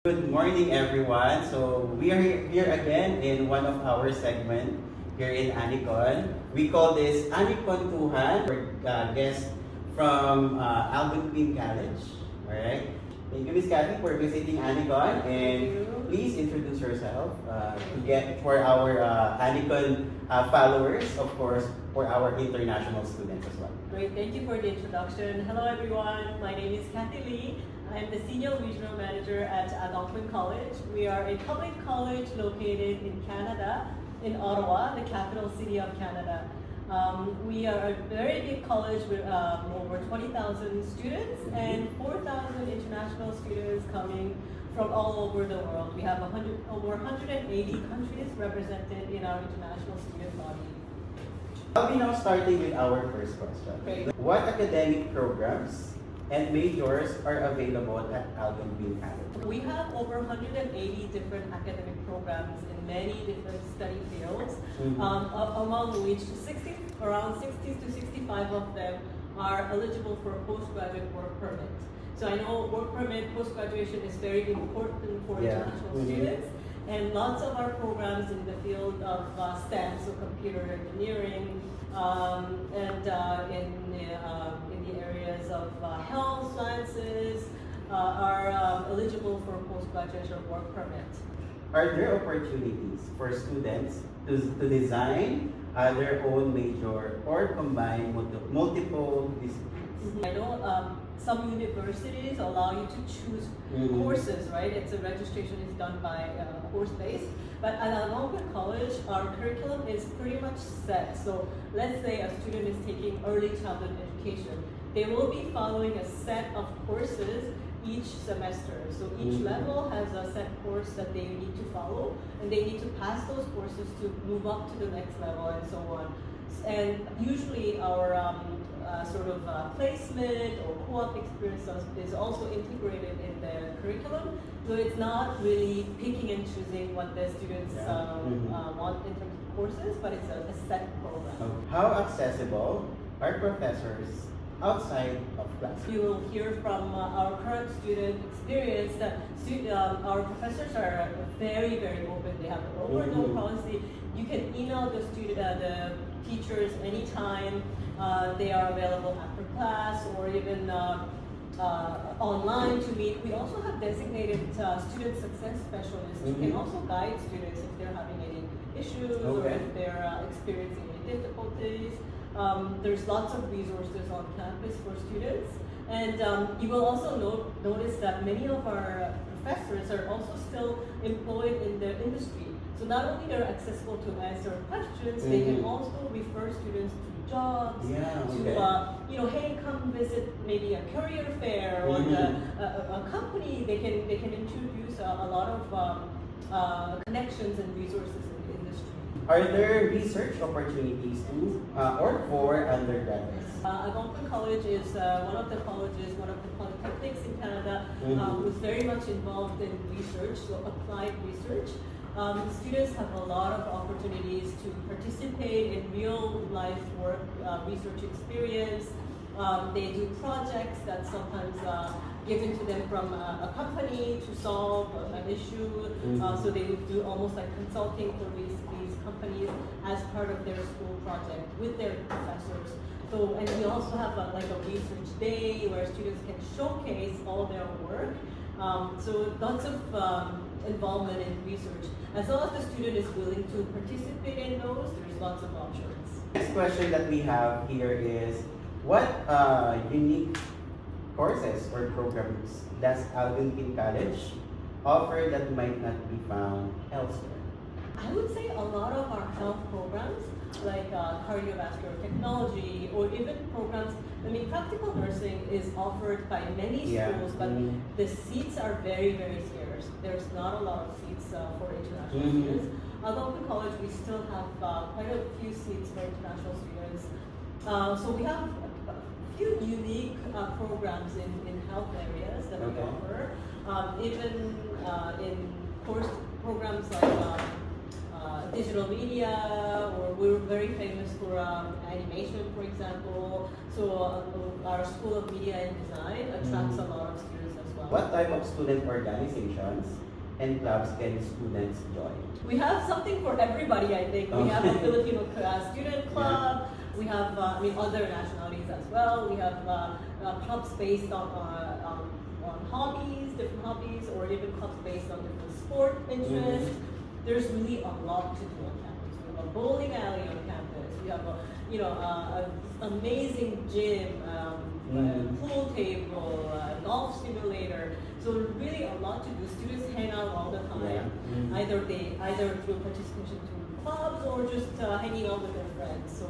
Good morning, everyone. So we are here again in one of our segment here in Anecon. We call this Anecon-tuhan. We're guest from Algonquin College. All right. Thank you, Miss Cathy, for visiting Anecon, and please introduce yourself to get for our Anecon followers, of course, for our international students as well. Great, thank you for the introduction. Hello, everyone. My name is Cathy Lee. I'm the Senior Regional Manager at Algonquin College. We are a public college located in Canada, in Ottawa, the capital city of Canada. We are a very big college with over 20,000 students and 4,000 international students coming from all over the world. We have over 180 countries represented in our international student body. I'll be now starting with our first question. Great. What academic programs and majors are available at Algonquin College? We have over 180 different academic programs in many different study fields, among which around 60 to 65 of them are eligible for a postgraduate work permit. So I know work permit post-graduation is very important for international students, and lots of our programs in the field of STEM, so computer engineering, and in the areas of health sciences are eligible for post-graduate work permit. Are there opportunities for students to design their own major or combine multiple disciplines? I know some universities allow you to choose courses, right? It's a registration is done by course base. But at Algonquin College, our curriculum is pretty much set. So let's say a student is taking early childhood education. They will be following a set of courses each semester. So each level has a set course that they need to follow, and they need to pass those courses to move up to the next level and so on. And usually our placement or co-op experience is also integrated in the curriculum. So it's not really picking and choosing what the students want in terms of courses, but it's a set program. How accessible are professors outside of class? You will hear from our current student experience that our professors are very, very open. They have an open-door policy. You can email the teachers anytime. They are available after class or even online to meet. We also have designated student success specialists who can also guide students if they're having any issues or if they're experiencing any difficulties. There's lots of resources on campus for students, and you will also notice that many of our professors are also still employed in the industry. So not only they're accessible to answer questions, they can also refer students to jobs, to hey, come visit maybe a career fair or a company. They can introduce a lot of connections and resources in the industry. Are there research opportunities too, or for undergraduates? Algonquin College is one of the polytechnics in Canada who's very much involved in research, so applied research. Students have a lot of opportunities to participate in real life work, research experience. They do projects that sometimes given to them from a company to solve an issue. So they would do almost like consulting for these companies as part of their school project with their professors. So, and we also have a research day where students can showcase all their work. So lots of involvement in research. As long as the student is willing to participate in those, there's lots of options. Next question that we have here is, what unique courses or programs does Algonquin College offer that might not be found elsewhere? I would say a lot of our health programs, like cardiovascular technology, or even programs, practical nursing is offered by many schools, but the seats are very, very scarce. There's not a lot of seats for international students. Algonquin College, we still have quite a few seats for international students. So we have a few unique programs in health areas that we offer. Even in course programs like digital media, or we're very famous for animation, for example. So our School of Media and Design attracts a lot of students as well. What type of student organizations and clubs can students join? We have something for everybody, I think. We have a Filipino student club. We have other nationalities as well. We have clubs based on hobbies, different hobbies, or even clubs based on different sport interests. There's really a lot to do on campus. We have a bowling alley on campus. We have an amazing gym, pool table, golf simulator. So really a lot to do. Students hang out all the time, either through participation through clubs or just hanging out with their friends. So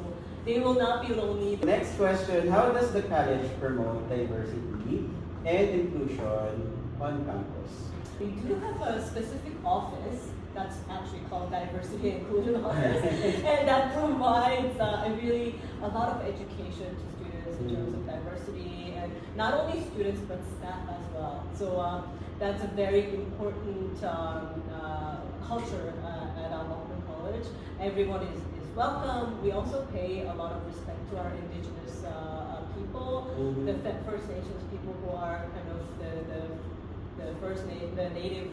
they will not be lonely. Next question: how does the college promote diversity and inclusion on campus? We do have a specific office that's actually called Diversity and Inclusion Office, and that provides a lot of education to students in terms of diversity, and not only students but staff as well. So that's a very important culture at Algonquin College. Everyone is welcome. We also pay a lot of respect to our indigenous people, the First Nations people who are kind of the native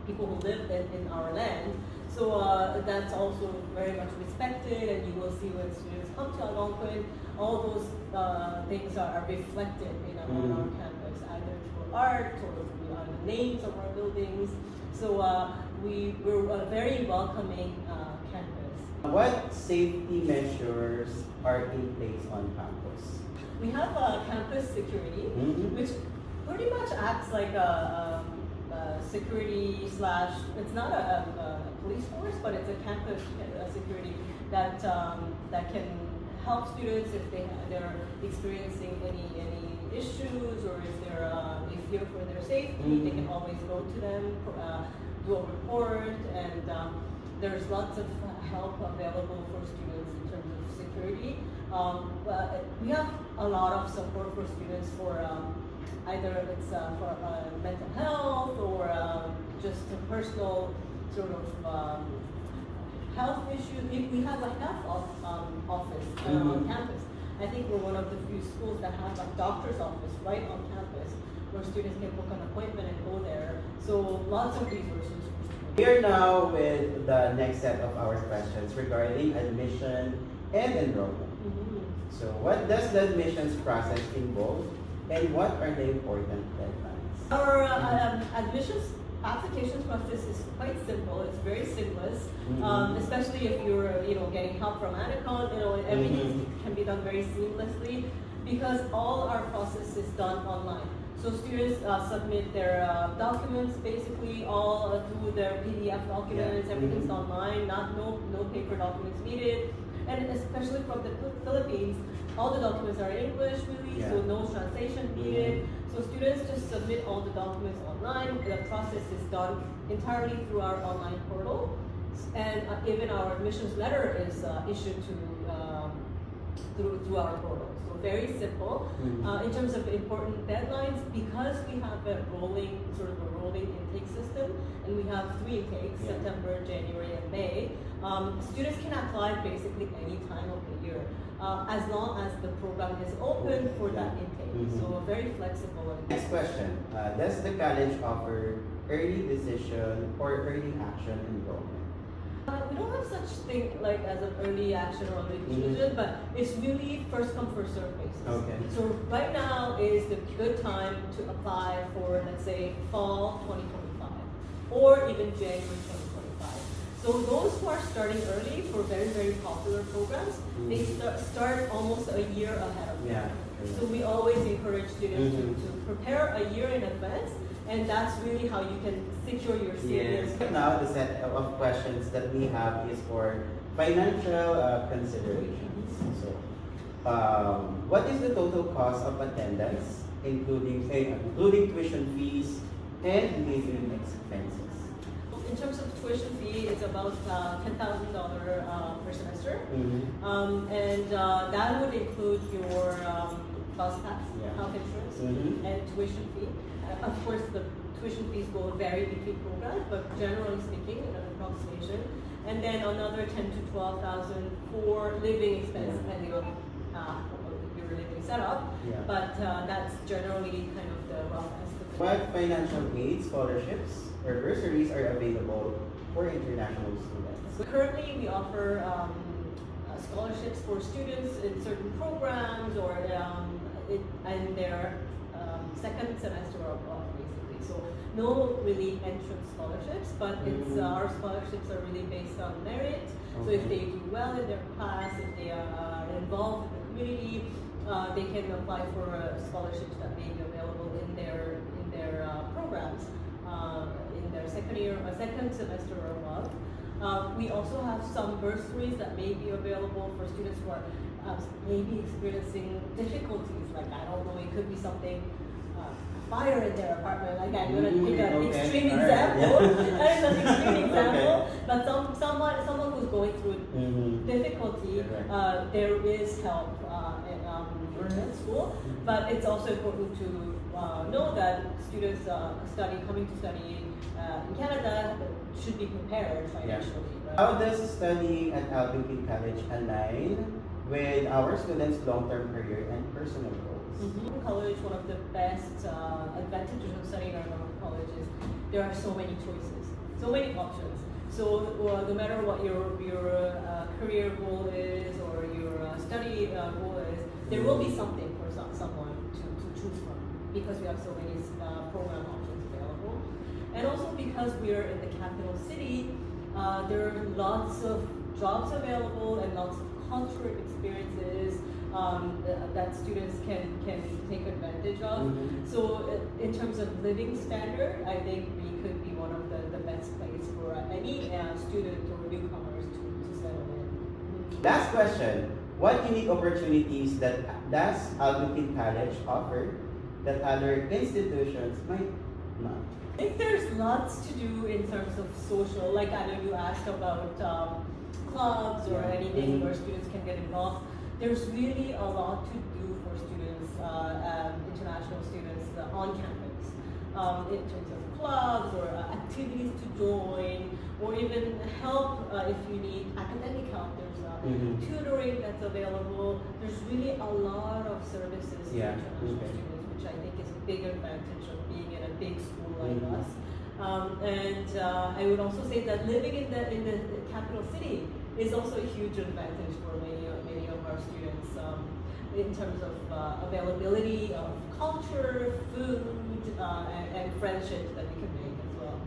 people who live in our land. So that's also very much respected, and you will see when students come to Algonquin, all those things are reflected on our campus, either through art or through the names of our buildings. So we're a very welcoming campus. What safety measures are in place on campus? We have campus security, which pretty much acts like a security / it's not a police force, but it's a campus security that can help students if they're experiencing any issues, or if they fear for their safety. They can always go to them, do a report, and there's lots of help available for students in terms of security. We have a lot of support for students for either it's for mental health or just a personal sort of health issues. We have a health office on campus. I think we're one of the few schools that have a doctor's office right on campus where students can book an appointment and go there. So lots of resources. We are now with the next set of our questions regarding admission and enrollment. So what does the admissions process involve, and what are the important deadlines? Our admissions applications process is quite simple. It's very seamless, especially if you're getting help from Anecon. Everything can be done very seamlessly because all our process is done online. So students submit their documents basically all through their PDF documents. Everything's online. No paper documents needed. And especially from the Philippines, all the documents are in English really, so no translation needed. So students just submit all the documents online. The process is done entirely through our online portal, and even our admissions letter is issued through our portal. So very simple. In terms of important deadlines, because we have a rolling intake system, and we have 3 intakes: September, January, and May. Students can apply basically any time of the year, as long as the program is open for that intake. So very flexible. Next question: does the college offer early decision or early action enrollment? We don't have such thing like as an early action or early decision, but it's really first come first serve basis. Okay. So right now is the good time to apply for, let's say, fall 2025 or even January 2025. So those who are starting early for very, very popular programs, they start almost a year ahead of time. So we always encourage students to prepare a year in advance, and that's really how you can secure your seat. Now the set of questions that we have is for financial considerations. So, what is the total cost of attendance, including tuition fees and living expenses? In terms of tuition fee, it's about $10,000 per semester, and that would include your bus pass, health insurance, and tuition fee. Of course, the tuition fees will vary between programs, but generally speaking, an approximation. And then another 10 to 12,000 for living expense, depending on your living setup. Yeah. But that's generally kind of the rough estimate. What financial aid, scholarships, or bursaries are available for international students? So currently, we offer scholarships for students in certain programs or in their second semester of basically. So no really entrance scholarships, but it's our scholarships are really based on merit. So if they do well in their class, if they are involved in the community, they can apply for scholarships that may be available in their programs in their second semester or above. We also have some bursaries that may be available for students who are maybe experiencing difficulties. Like, I don't know, it could be something, fire in their apartment. Like, I'm going to take an extreme example. That is an extreme example. But someone who's going through difficulty, there is help in school. But it's also important to know that students coming to study in Canada should be prepared financially. Right? How does studying at Algonquin College align with our students' long-term career and personal goals? College, one of the best advantages of studying at Anecon College is there are so many choices, so many options. So no matter what your career goal is or your study goal is, there will be something for someone to choose from because we have so many program options available. And also because we're in the capital city, there are lots of jobs available and lots of cultural experiences that students can take advantage of. So in terms of living standard, I think we could be one of the best place for any student or newcomers to settle in. Last question. What unique opportunities does Algonquin College offer that other institutions might not? I think there's lots to do in terms of social, like I know you asked about clubs or anything where students can get involved. There's really a lot to do for students, international students on campus, in terms of clubs or activities to join, or even help if you need academic help. There's tutoring that's available. There's really a lot of services for international students, which I think is a big advantage of being in a big school like us. And I would also say that living in the capital city is also a huge advantage for many of our students in terms of availability of culture, food, and friendships that we can make as well.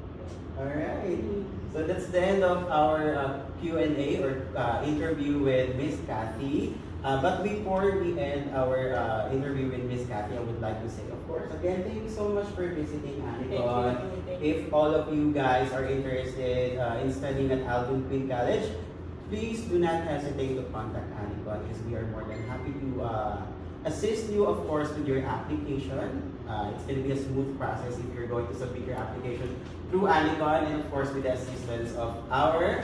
All right. So that's the end of our Q&A or interview with Miss Cathy. But before we end our interview with Miss Cathy, I would like to say, of course, again, thank you so much for visiting Anecon. If all of you guys are interested in studying at Algonquin College, please do not hesitate to contact Anecon because we are more than happy to assist you, of course, with your application. It's going to be a smooth process if you're going to submit your application through Anecon and, of course, with the assistance of our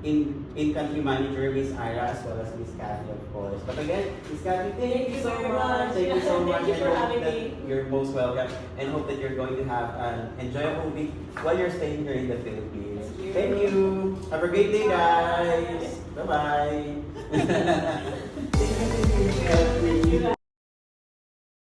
in-country manager, Miss Ira, as well as Miss Cathy, of course. But again, Miss Cathy, thank you so much. Thank you so much. Thank you for having me. You're most welcome, and hope that you're going to have an enjoyable week while you're staying here in the Philippines. Thank you. Have a great day, guys. Bye-bye. Thank you.